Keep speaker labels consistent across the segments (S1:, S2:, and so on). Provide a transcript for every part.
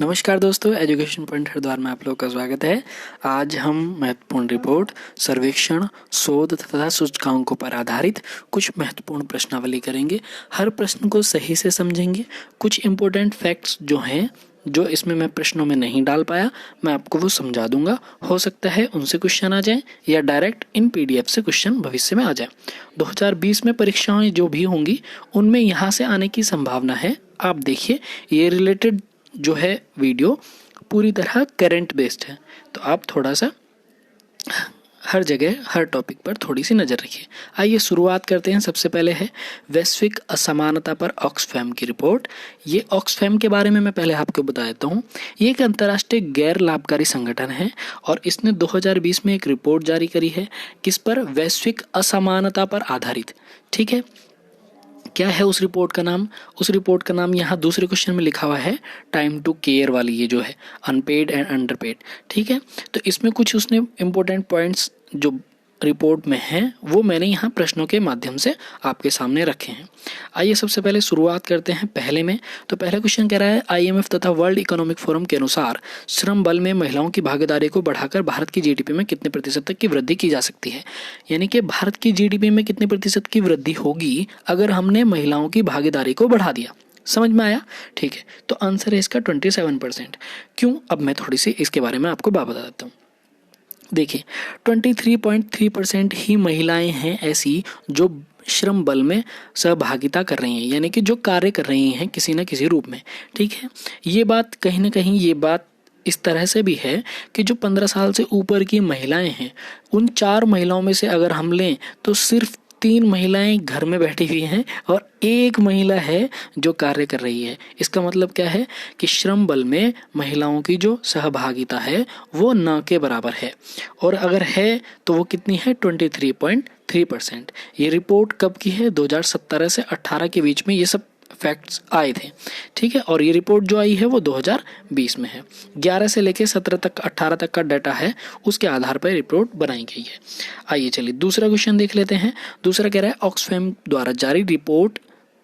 S1: नमस्कार दोस्तों, education point Haridwar में आप लोगों का स्वागत है। आज हम महत्वपूर्ण रिपोर्ट, सर्वेक्षण, शोध तथा सूचकांकों पर आधारित कुछ महत्वपूर्ण प्रश्नावली करेंगे। हर प्रश्न को सही से समझेंगे। कुछ इम्पोर्टेंट फैक्ट्स जो हैं, जो इसमें मैं प्रश्नों में नहीं डाल पाया, मैं आपको वो समझा दूंगा। हो सकता है उनसे क्वेश्चन आ जाए या डायरेक्ट इन PDF से क्वेश्चन भविष्य में आ जाए। 2020 में परीक्षाएं जो भी होंगी उनमें यहाँ से आने की संभावना है। आप देखिए, ये रिलेटेड जो है वीडियो पूरी तरह करंट बेस्ड है, तो आप थोड़ा सा हर जगह हर टॉपिक पर थोड़ी सी नज़र रखिए। आइए शुरुआत करते हैं। सबसे पहले है वैश्विक असमानता पर ऑक्सफैम की रिपोर्ट। ये ऑक्सफैम के बारे में मैं पहले आपको बता देता हूँ। ये एक अंतर्राष्ट्रीय गैर लाभकारी संगठन है और इसने 2020 में एक रिपोर्ट जारी करी है। किस पर? वैश्विक असमानता पर आधारित। ठीक है, क्या है उस रिपोर्ट का नाम? उस रिपोर्ट का नाम यहाँ दूसरे क्वेश्चन में लिखा हुआ है, टाइम टू केयर वाली, ये जो है अनपेड एंड अंडरपेड। ठीक है, तो इसमें कुछ उसने इम्पोर्टेंट पॉइंट्स जो रिपोर्ट में हैं वो मैंने यहाँ प्रश्नों के माध्यम से आपके सामने रखे हैं। आइए सबसे पहले शुरुआत करते हैं पहले में। तो पहला क्वेश्चन कह रहा है, IMF तथा वर्ल्ड इकोनॉमिक फोरम के अनुसार श्रम बल में महिलाओं की भागीदारी को बढ़ाकर भारत की GDP में कितने प्रतिशत तक की वृद्धि की जा सकती है? यानी कि भारत की GDP में कितने प्रतिशत की वृद्धि होगी अगर हमने महिलाओं की भागीदारी को बढ़ा दिया? समझ में आया? ठीक है, तो आंसर है इसका 27%। क्यों? अब मैं थोड़ी सी इसके बारे में आपको बात बता देता हूँ। देखिए, 23.3% ही महिलाएं हैं ऐसी जो श्रम बल में सहभागिता कर रही हैं, यानी कि जो कार्य कर रही हैं किसी न किसी रूप में। ठीक है, ये बात कहीं ना कहीं ये बात इस तरह से भी है कि जो 15 साल से ऊपर की महिलाएं हैं, उन 4 महिलाओं में से अगर हम लें तो सिर्फ 3 महिलाएं घर में बैठी हुई हैं और 1 महिला है जो कार्य कर रही है। इसका मतलब क्या है कि श्रम बल में महिलाओं की जो सहभागिता है वो न के बराबर है, और अगर है तो वो कितनी है? 23.3%। ये रिपोर्ट कब की है? 2017 से 18 के बीच में ये सब फैक्ट्स आए थे। ठीक है, और ये रिपोर्ट जो आई है वो 2020 में है। 11 से लेके 17 तक 18 तक का डाटा है, उसके आधार पर रिपोर्ट बनाई गई है। आइए चलिए दूसरा क्वेश्चन देख लेते हैं। दूसरा कह रहा है, ऑक्सफैम द्वारा जारी रिपोर्ट,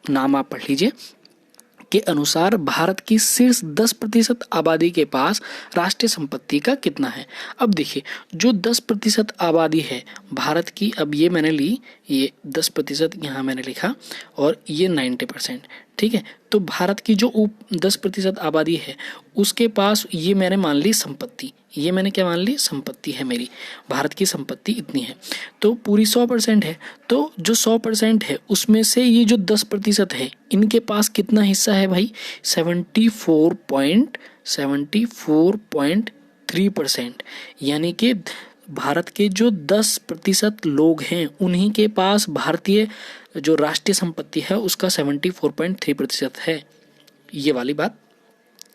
S1: नाम आप पढ़ लीजिए, के अनुसार भारत की शीर्ष 10% आबादी के पास राष्ट्रीय संपत्ति का कितना है? अब देखिए, जो 10% आबादी है भारत की, अब ये मैंने ली, ये 10% यहाँ मैंने लिखा और ये 90%। ठीक है, तो भारत की जो 10% आबादी है उसके पास ये मैंने मान ली संपत्ति, ये मैंने क्या मान ली? संपत्ति है मेरी, भारत की संपत्ति इतनी है, तो पूरी 100% है। तो जो 100% है उसमें से ये जो 10% है इनके पास कितना हिस्सा है भाई? 74.3%। यानी कि भारत के जो 10% लोग हैं उन्हीं के पास भारतीय जो राष्ट्रीय संपत्ति है उसका 74.3% है। ये वाली बात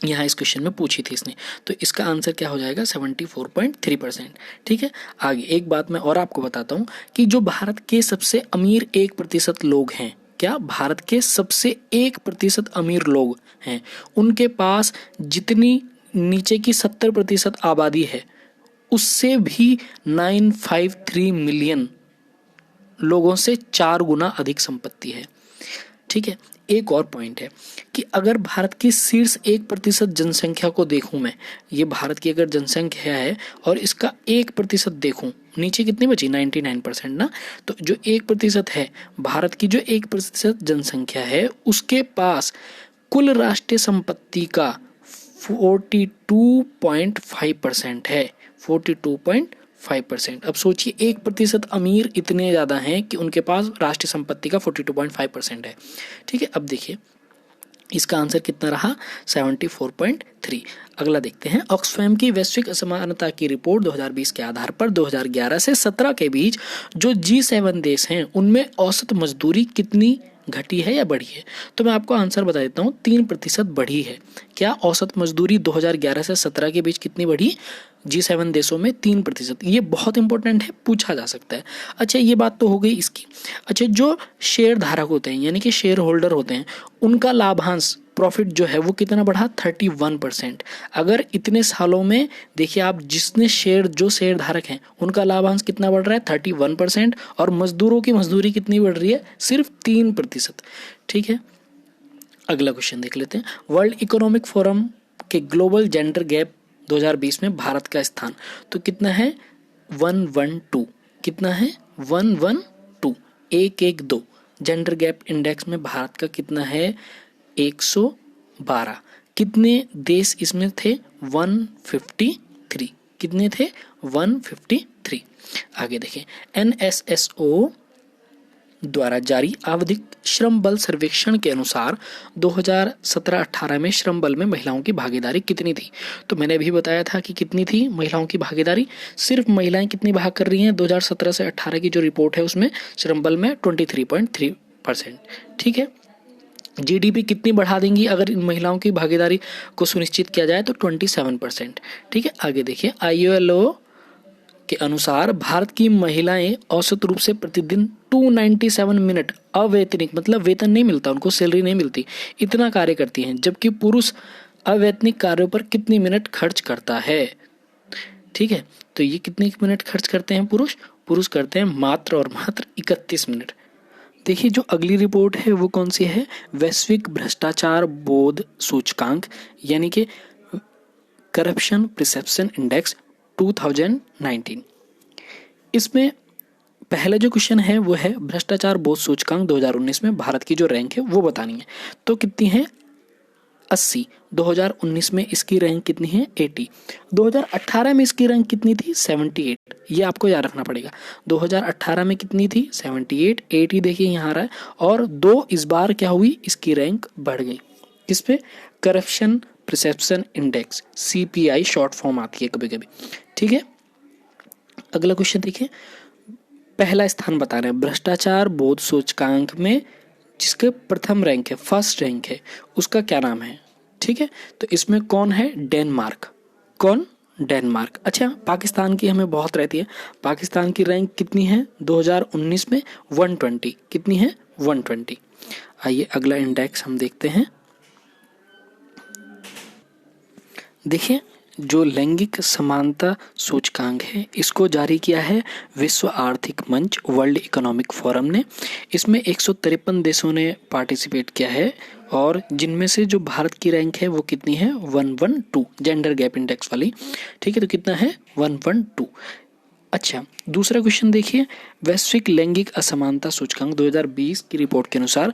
S1: यहाँ इस क्वेश्चन में पूछी थी इसने, तो इसका आंसर क्या हो जाएगा? 74.3%। ठीक है, आगे एक बात मैं और आपको बताता हूँ कि जो भारत के सबसे अमीर 1% लोग हैं, क्या भारत के सबसे 1% अमीर लोग हैं, उनके पास जितनी नीचे की 70% आबादी है उससे भी 953 मिलियन लोगों से 4 गुना अधिक संपत्ति है। ठीक है, एक और पॉइंट है कि अगर भारत की शीर्ष 1% जनसंख्या को देखूं मैं, ये भारत की अगर जनसंख्या है और इसका 1% देखूं, नीचे कितनी बची? 99% ना। तो जो 1% है, भारत की जो 1% जनसंख्या है उसके पास कुल राष्ट्रीय संपत्ति का 42.5% है। 42.5%। अब सोचिए 1% अमीर इतने ज़्यादा हैं कि उनके पास राष्ट्रीय संपत्ति का 42.5% है। ठीक है, अब देखिए इसका आंसर कितना रहा? 74.3। अगला देखते हैं, ऑक्सफैम की वैश्विक असमानता की रिपोर्ट 2020 के आधार पर 2011 से 17 के बीच जो G7 देश हैं उनमें औसत मजदूरी कितनी घटी है या बढ़ी है? तो मैं आपको आंसर बता देता हूँ, 3% बढ़ी है। क्या औसत मजदूरी 2011 से 17 के बीच कितनी बढ़ी? G7 देशों में 3%। ये बहुत इंपॉर्टेंट है, पूछा जा सकता है। अच्छा, ये बात तो हो गई इसकी। अच्छा, जो शेयर धारक होते हैं यानी कि शेयर होल्डर होते हैं, उनका लाभांश प्रॉफिट जो है वो कितना बढ़ा? 31%। अगर इतने सालों में देखिए आप, जिसने जो शेयर धारक हैं उनका लाभांश कितना बढ़ रहा है? 31%, और मजदूरों की मजदूरी कितनी बढ़ रही है? सिर्फ 3%। ठीक है, अगला क्वेश्चन देख लेते हैं। वर्ल्ड इकोनॉमिक फोरम कि ग्लोबल जेंडर गैप 2020 में भारत का स्थान तो कितना है 112। कितना है 112, 112। जेंडर गैप इंडेक्स में भारत का कितना है 112। कितने देश इसमें थे 153। कितने थे 153। आगे देखें, NSSO द्वारा जारी आवधिक श्रम बल सर्वेक्षण के अनुसार 2017-18 में श्रम बल में महिलाओं की भागीदारी कितनी थी। तो मैंने अभी बताया था कि कितनी थी महिलाओं की भागीदारी। सिर्फ महिलाएं कितनी भाग कर रही हैं 2017 से 18 की जो रिपोर्ट है उसमें श्रम बल में 23.3%। ठीक है, GDP कितनी बढ़ा देंगी अगर इन महिलाओं की भागीदारी को सुनिश्चित किया जाए तो 27%। ठीक है, आगे देखिए, ILO के अनुसार भारत की महिलाएं औसत रूप से प्रतिदिन 297 मिनट अवैतनिक, मतलब वेतन नहीं मिलता उनको, सैलरी नहीं मिलती, इतना कार्य करती हैं, जबकि पुरुष अवैतनिक कार्यों पर कितनी मिनट खर्च करता है। ठीक है, तो ये कितने मिनट खर्च करते हैं पुरुष करते हैं मात्र और मात्र 31 मिनट। देखिए, जो अगली रिपोर्ट है वो कौन सी है, वैश्विक भ्रष्टाचार बोध सूचकांक, यानी कि करप्शन परसेप्शन इंडेक्स 2019। इसमें पहला जो क्वेश्चन है वो है भ्रष्टाचार बोध सूचकांक 2019 में भारत की जो रैंक है वो बतानी है। तो कितनी है 80। 2019 में इसकी रैंक कितनी है 80। 2018 में इसकी रैंक कितनी थी 78। ये आपको याद रखना पड़ेगा। 2018 में कितनी थी 78। 80 देखिए यहाँ आ रहा है, और 2 इस बार क्या हुई, इसकी रैंक बढ़ गई। किस पे, corruption perception index, CPI short form आती है कभी कभी। ठीक है, अगला क्वेश्चन देखिए, पहला स्थान बता रहे हैं भ्रष्टाचार बोध सूचकांक में जिसके प्रथम रैंक है, फर्स्ट रैंक है, उसका क्या नाम है। ठीक है, तो इसमें कौन है, डेनमार्क। कौन, डेनमार्क। अच्छा, पाकिस्तान की हमें बहुत रहती है, पाकिस्तान की रैंक कितनी है 2019 में 120। कितनी है 120। आइए अगला इंडेक्स हम देखते हैं। देखिए, जो लैंगिक समानता सूचकांक है इसको जारी किया है विश्व आर्थिक मंच, वर्ल्ड इकोनॉमिक फोरम ने। इसमें 153 देशों ने पार्टिसिपेट किया है, और जिनमें से जो भारत की रैंक है वो कितनी है 112, जेंडर गैप इंडेक्स वाली। ठीक है, तो कितना है 112। अच्छा, दूसरा क्वेश्चन देखिए, वैश्विक लैंगिक असमानता सूचकांक 2020 की रिपोर्ट के अनुसार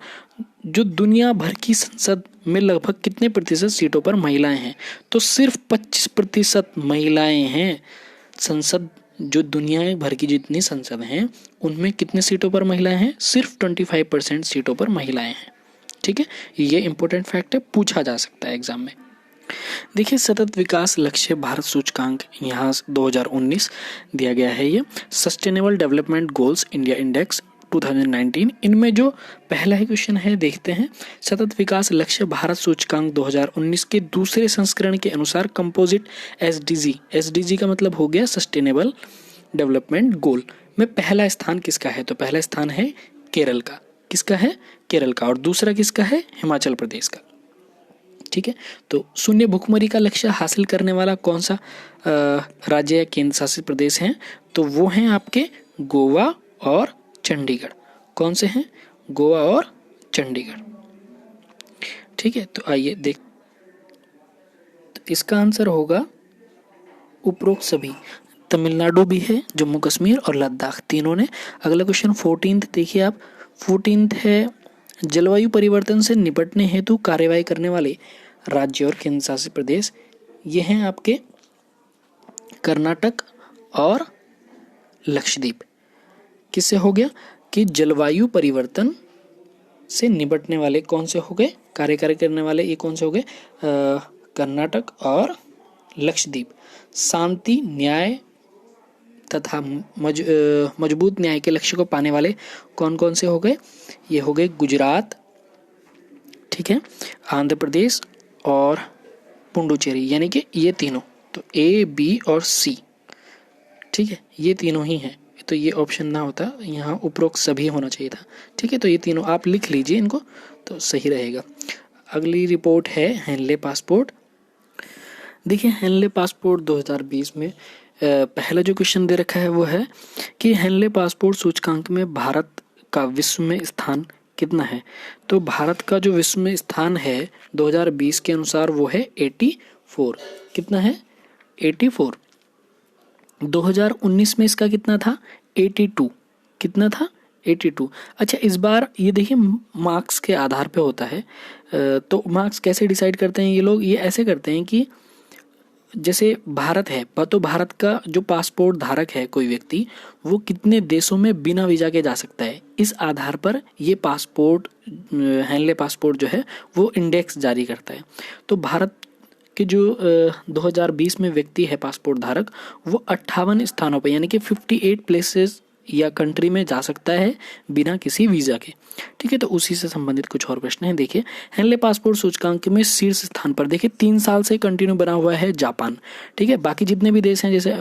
S1: जो दुनिया भर की संसद में लगभग कितने प्रतिशत सीटों पर महिलाएं हैं। तो सिर्फ 25% महिलाएं हैं। संसद, जो दुनिया भर की जितनी संसद हैं उनमें कितने सीटों पर महिलाएं हैं, सिर्फ 25% सीटों पर महिलाएं हैं। ठीक है, ये इंपॉर्टेंट फैक्ट है, पूछा जा सकता है एग्जाम में। देखिए, सतत विकास लक्ष्य भारत सूचकांक यहाँ 2019 दिया गया है। ये sustainable development goals India index 2019। इनमें जो पहला ही क्वेश्चन है देखते हैं, सतत विकास लक्ष्य भारत सूचकांक 2019 के दूसरे संस्करण के अनुसार कंपोजिट SDG का मतलब हो गया सस्टेनेबल डेवलपमेंट गोल में पहला स्थान किसका है। तो पहला स्थान है केरल का। किसका है, केरल का। और दूसरा किसका है, हिमाचल प्रदेश का। ठीक है, तो शून्य भुखमरी का लक्ष्य हासिल करने वाला कौन सा राज्य या केंद्र शासित प्रदेश हैं। तो वो हैं आपके गोवा और चंडीगढ़। कौन से हैं, गोवा और चंडीगढ़। ठीक है, तो आइए देख, तो इसका आंसर होगा उपरोक्त सभी। तमिलनाडु भी है, जम्मू कश्मीर और लद्दाख तीनों ने। अगला क्वेश्चन 14 देखिए आप, 14 है जलवायु परिवर्तन से निपटने हेतु कार्यवाही करने वाले राज्य और केंद्र शासित प्रदेश। ये हैं आपके कर्नाटक और लक्षद्वीप। किससे हो गया कि जलवायु परिवर्तन से निपटने वाले कौन से हो गए, कार्यकारी करने वाले ये कौन से हो गए, कर्नाटक और लक्षद्वीप। शांति, न्याय तथा मजबूत न्याय के लक्ष्य को पाने वाले कौन कौन से हो गए, ये हो गए गुजरात, ठीक है, आंध्र प्रदेश और पुडुचेरी, यानी कि ये तीनों। तो A, B और C, ठीक है, ये तीनों ही हैं। तो ये ऑप्शन ना होता, यहाँ उपरोक्त सभी होना चाहिए था। ठीक है, तो ये तीनों आप लिख लीजिए इनको, तो सही रहेगा। अगली रिपोर्ट है हेनले पासपोर्ट। देखिए, हेनले पासपोर्ट 2020 में पहला जो क्वेश्चन दे रखा है वो है कि हेनले पासपोर्ट सूचकांक में भारत का विश्व में स्थान कितना है। तो भारत का जो विश्व में स्थान है 2020 के अनुसार वो है 84। 84, कितना है 84। 2019 में इसका कितना था 82, कितना था 82। अच्छा इस बार ये देखिए मार्क्स के आधार पे होता है, तो मार्क्स कैसे डिसाइड करते हैं ये लोग, ये ऐसे करते हैं कि जैसे भारत है तो भारत का जो पासपोर्ट धारक है कोई व्यक्ति, वो कितने देशों में बिना वीज़ा के जा सकता है, इस आधार पर ये पासपोर्ट हेनले पासपोर्ट जो है वो इंडेक्स जारी करता है। तो भारत के जो 2020 में व्यक्ति है पासपोर्ट धारक, वो 58 स्थानों पर यानी कि 58 प्लेसेस या कंट्री में जा सकता है बिना किसी वीज़ा के। ठीक है, तो उसी से संबंधित कुछ और प्रश्न हैं। देखिए हेनले पासपोर्ट सूचकांक में शीर्ष स्थान पर देखिए 3 साल से कंटिन्यू बना हुआ है जापान। ठीक है, बाकी जितने भी देश हैं जैसे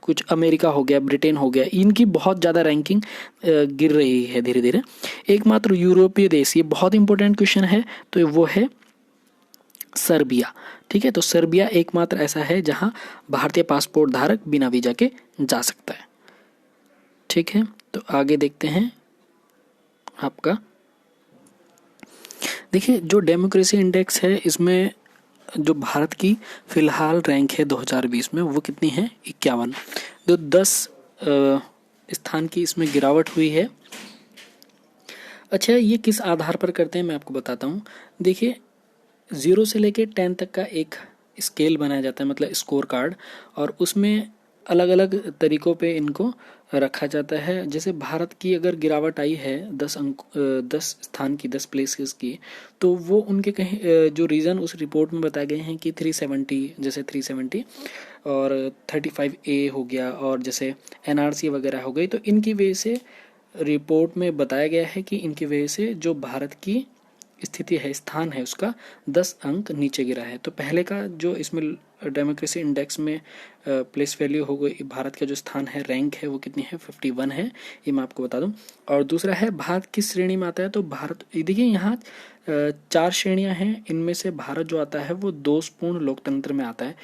S1: कुछ अमेरिका हो गया, ब्रिटेन हो गया, इनकी बहुत ज़्यादा रैंकिंग गिर रही है धीरे धीरे। एकमात्र यूरोपीय देश, ये बहुत इंपॉर्टेंट क्वेश्चन है, तो वो है सर्बिया। ठीक है, तो सर्बिया एकमात्र ऐसा है जहां भारतीय पासपोर्ट धारक बिना वीजा के जा सकता है। ठीक है, तो आगे देखते हैं आपका। देखिए जो डेमोक्रेसी इंडेक्स है, इसमें जो भारत की फिलहाल रैंक है 2020 में वो कितनी है 51, तो 10 स्थान की इसमें गिरावट हुई है। अच्छा ये किस आधार पर करते हैं मैं आपको बताता हूँ। देखिए 0 से लेके 10 तक का एक स्केल बनाया जाता है, मतलब स्कोर कार्ड, और उसमें अलग अलग तरीक़ों पे इनको रखा जाता है। जैसे भारत की अगर गिरावट आई है 10 स्थान की, 10 प्लेसेस की, तो वो उनके कहीं जो रीज़न उस रिपोर्ट में बताए गए हैं कि 370, जैसे 370 और 35A हो गया, और जैसे NRC वगैरह हो गई, तो इनकी वजह से रिपोर्ट में बताया गया है कि इनकी वजह से जो भारत की स्थिति है, स्थान है, उसका 10 अंक नीचे गिरा है। तो पहले का जो इसमें डेमोक्रेसी इंडेक्स में प्लेस वैल्यू हो गई, भारत का जो स्थान है, रैंक है, वो कितनी है 51 है, ये मैं आपको बता दूं। और दूसरा है भारत किस श्रेणी में आता है, तो भारत देखिए यहाँ 4 श्रेणियां हैं, इनमें से भारत जो आता है वो दोषपूर्ण लोकतंत्र में आता है।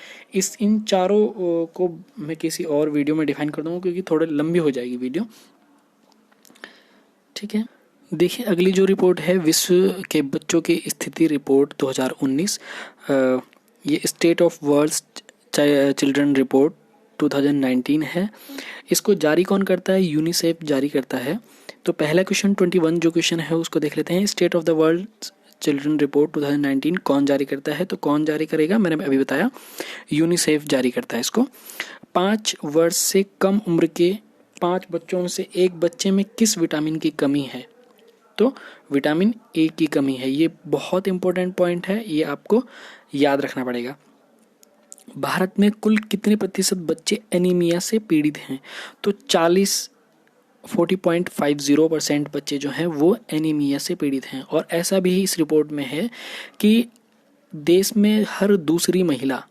S1: इन चारों को मैं किसी और वीडियो में डिफाइन कर दूंगा क्योंकि थोड़ी लंबी हो जाएगी वीडियो। ठीक है, देखिए अगली जो रिपोर्ट है विश्व के बच्चों की स्थिति रिपोर्ट 2019, ये state of world children report 2019 है। इसको जारी कौन करता है, यूनिसेफ जारी करता है। तो पहला क्वेश्चन 21 जो क्वेश्चन है उसको देख लेते हैं। State of the world children report 2019 कौन जारी करता है, तो कौन जारी करेगा, मैंने अभी बताया यूनिसेफ जारी करता है इसको। 5 वर्ष से कम उम्र के 5 बच्चों में से एक बच्चे में किस विटामिन की कमी है, तो विटामिन ए की कमी है। ये बहुत इंपॉर्टेंट पॉइंट है, ये आपको याद रखना पड़ेगा। भारत में कुल कितने प्रतिशत बच्चे एनीमिया से पीड़ित हैं, तो 40.50% बच्चे जो हैं वो एनीमिया से पीड़ित हैं। और ऐसा भी इस रिपोर्ट में है कि देश में हर दूसरी महिला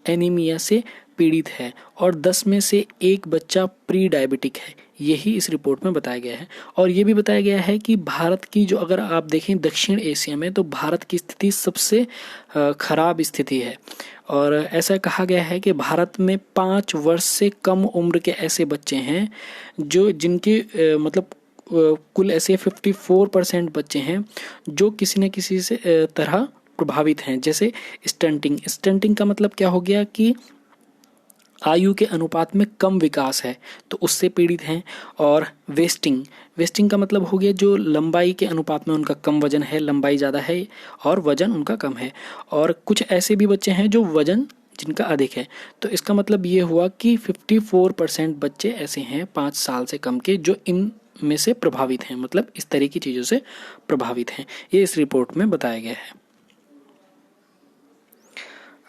S1: एनीमिया से पीड़ित है और 10 में से एक बच्चा प्री डायबिटिक है, यही इस रिपोर्ट में बताया गया है। और ये भी बताया गया है कि भारत की जो, अगर आप देखें दक्षिण एशिया में, तो भारत की स्थिति सबसे खराब स्थिति है। और ऐसा कहा गया है कि भारत में 5 वर्ष से कम उम्र के ऐसे बच्चे हैं जो जिनके मतलब कुल ऐसे 54% बच्चे हैं जो किसी न किसी से तरह प्रभावित हैं। जैसे स्टंटिंग का मतलब क्या हो गया कि आयु के अनुपात में कम विकास है, तो उससे पीड़ित हैं। और वेस्टिंग का मतलब हो गया जो लंबाई के अनुपात में उनका कम वजन है, लंबाई ज़्यादा है और वजन उनका कम है। और कुछ ऐसे भी बच्चे हैं जो वजन जिनका अधिक है। तो इसका मतलब ये हुआ कि 54% बच्चे ऐसे हैं 5 साल से कम के जो इन में से प्रभावित हैं, मतलब इस तरह की चीज़ों से प्रभावित हैं। ये इस रिपोर्ट में बताया गया है।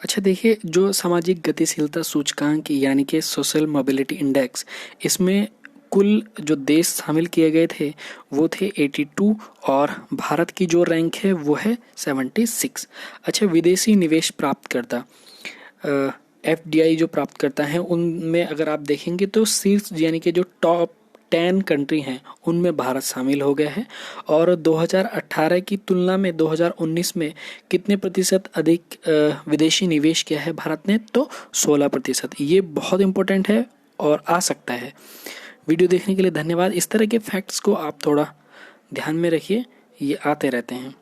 S1: अच्छा देखिए जो सामाजिक गतिशीलता सूचकांक यानी कि सोशल मोबिलिटी इंडेक्स, इसमें कुल जो देश शामिल किए गए थे वो थे 82 और भारत की जो रैंक है वो है 76। अच्छा विदेशी निवेश प्राप्तकर्ता FDI जो प्राप्त करता है उनमें अगर आप देखेंगे तो शीर्ष यानी कि जो टॉप 10 कंट्री हैं उनमें भारत शामिल हो गया है। और 2018 की तुलना में 2019 में कितने प्रतिशत अधिक विदेशी निवेश किया है भारत ने, तो 16%। ये बहुत इंपॉर्टेंट है और आ सकता है। वीडियो देखने के लिए धन्यवाद। इस तरह के फैक्ट्स को आप थोड़ा ध्यान में रखिए, ये आते रहते हैं।